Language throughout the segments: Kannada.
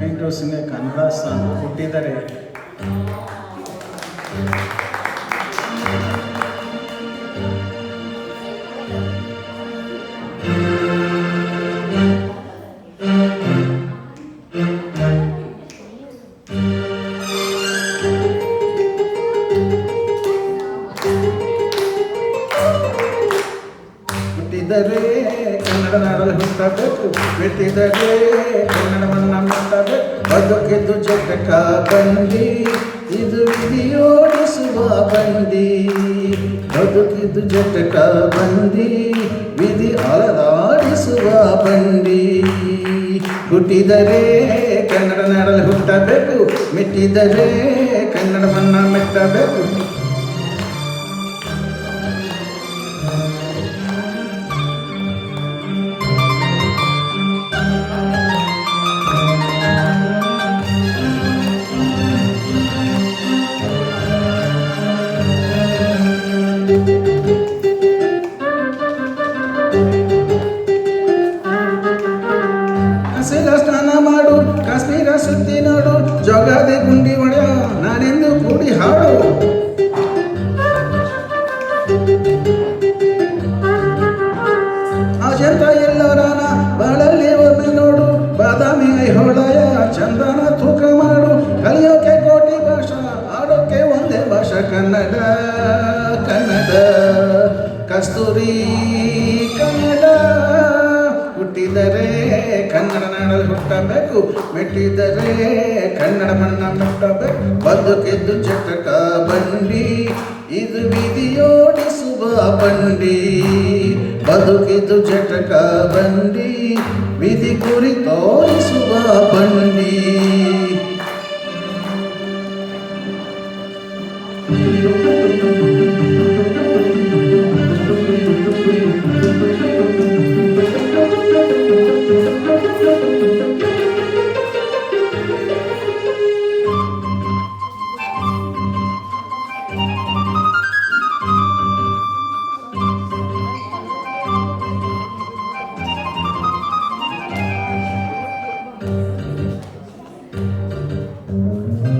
ವೆಂಕಟೇಶ್ವರನೇ ಕನ್ನಡ ಸಾಂಗ್ ಹುಟ್ಟಿದರೆ ಹುಟ್ಟಿದರೆ ಕನ್ನಡ ನಾಡಲು ಹುಟ್ಟಬೇಕು, ಬಿಟ್ಟಿದರೆ ಕನ್ನಡವನ್ನ ಮುಟ್ಟಬೇಕು. ಬದುಕಿದ್ದು ಜಟಕ ಬಂಡಿ, ಇದು ವಿಧಿಯೋಡಿಸುವ ಬಂಡಿ. ಬದುಕಿದ್ದು ಜಟಕ ಬಂಡಿ, ವಿಧಿ ಅಲದಾಡಿಸುವ ಬಂಡಿ. ಹುಟ್ಟಿದರೆ ಕನ್ನಡ ನಾಡಲು ಹುಟ್ಟಬೇಕು, ಮೆಟ್ಟಿದರೆ ಕನ್ನಡವನ್ನ ಮೆಟ್ಟಬೇಕು. ಸ್ನಾನ ಮಾಡು, ಕಾಶ್ಮೀರ ಸುತ್ತಿ ನೋಡು, ಜೋಗಾದಿ ಗುಂಡಿ ಒಡೆಯ ನಾನೆಂದು ಕೂಡಿ ಹಾಡು. ಅಜಂತ ಎಲ್ಲರಾನ ಬಾಳಲ್ಲಿ ಒಮ್ಮೆ ನೋಡು, ಬಾದಾಮಿ ಐಹೊಳೆಯ ಚಂದನ ತೂಕ ಮಾಡು. ಕಲಿಯೋಕೆ ಕೋಟಿ ಭಾಷಾ, ಆಡೋಕೆ ಒಂದೇ ಭಾಷಾ ಕನ್ನಡ. ಕನ್ನಡ ಕಸ್ತೂರಿ ಕನ್ನಡ. ಹುಟ್ಟಿದರೆ ಕನ್ನಡ ನಾಡಲು ಹುಟ್ಟಬೇಕು, ಮೆಟ್ಟಿದರೆ ಕನ್ನಡ ಮಣ್ಣ ಮುಟ್ಟಬೇಕು. ಬದುಕಿದ್ದು ಜಟಕ ಬಂಡಿ, ಇದು ವಿಧಿಯೋಡಿಸುವ ಬಂಡಿ. ಬದುಕಿದ್ದು ಜಟಕ ಬಂಡಿ, ವಿಧಿ ಗುರಿ ತೋರಿಸುವ ಬಂಡಿ.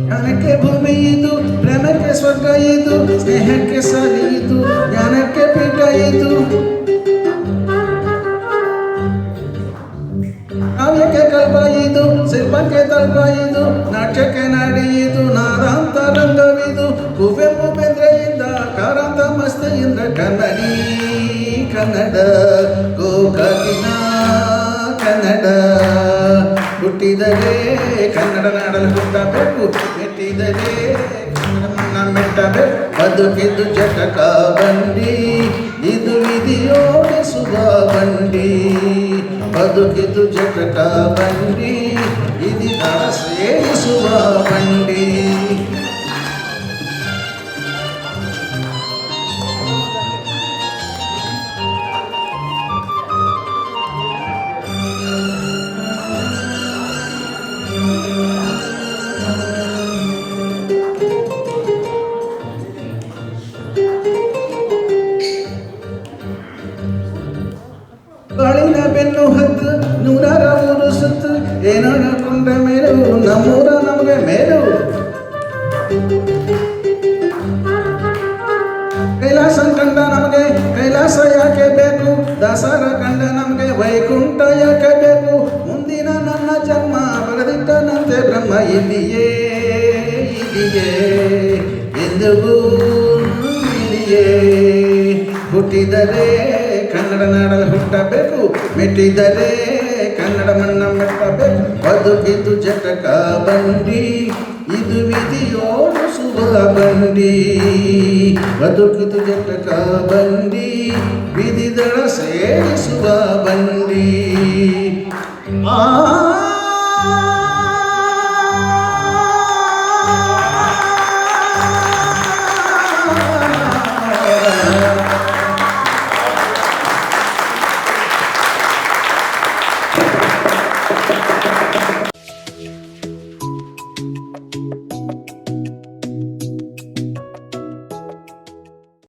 ಜ್ಞಾನಕ್ಕೆ ಭೂಮಿ ಇದು, ಪ್ರೇಮಕ್ಕೆ ಸ್ವರ್ಗ ಇದು, ಸ್ನೇಹಕ್ಕೆ ಸಾಲಿ ಇದು, ಜ್ಞಾನಕ್ಕೆ ಪೀಠ ಇದು. ಕಾವ್ಯಕ್ಕೆ ಕಲ್ಪ ಇದು, ಶಿಲ್ಪಕ್ಕೆ ತಲ್ಪ ಇದು, ನಾಟ್ಯಕ್ಕೆ ನಾಡಿ ಇದು, ನಾದಾಂತ ರಂಗವಿದು. ಕುವೆಂಪು ಬೆಂದ್ರೆಯಿಂದ ಕಾರಂತ ಮಸ್ತಿಯಿಂದ ಕನ್ನಡಿ ಕನ್ನಡ. ಗೋಕಾಕಿನ ಕನ್ನಡ. ಹುಟ್ಟಿದರೆ ಕನ್ನಡ ನಾಡಲು ಹುಟ್ಟಬೇಕು, ಮೆಟ್ಟಿದರೆ ಕನ್ನಡವನ್ನ ಮೆಟ್ಟಬೇಕು. ಬದುಕಿದ್ದು ಜಟಕ ಬಂಡಿ, ಇದು ವಿಧಿಯೋಡಿಸುವ ಬಂಡಿ. ಬದುಕಿದ್ದು ಜಟಕ ಬಂಡಿ, ವಿಧಿ ಸೇರಿಸುವ ಬಂಡಿ. ಬಾಳಿನ ಬೆನ್ನು ಹತ್ತು, ನೂರಾರ ಊರು ಸುತ್ತು, ಏನೋ ಕೊಂಡ ಮೇಲು, ನಮ್ಮೂರ ನಮಗೆ ಮೇಲು. ಕೈಲಾಸ ಕಂಡ ನಮಗೆ ಕೈಲಾಸ ಯಾಕೆ ಬೇಕು, ದಾಸರ ಕಂಡ ನಮಗೆ ವೈಕುಂಠ ಯಾಕೆ ಬೇಕು. ಮುಂದಿನ ನನ್ನ ಜನ್ಮ ಬರೆದಿಟ್ಟನಂತೆ ಬ್ರಹ್ಮ ಇಲ್ಲಿಯೇ ಇಲ್ಲಿಯೇ ಎಂದಿಗೂ ಇಲ್ಲಿಯೇ. ಹುಟ್ಟಿದರೆ ಕನ್ನಡ ನಾಡಲು ಹುಟ್ಟಬೇಕು, ಮೆಟ್ಟಿದರೆ ಕನ್ನಡ ಮಣ್ಣ ಮೆಟ್ಟಬೇಕು. ಬದುಕಿದ್ದು ಜಟಕ ಬಂಡಿ, ಇದು ವಿಧಿಯೋಡಿಸುವ ಬಂಡಿ. ಬದುಕಿದ್ದು ಜಟಕ ಬಂಡಿ, ವಿಧಿದಳ ಸೇರಿಸುವ ಬಂಡಿ.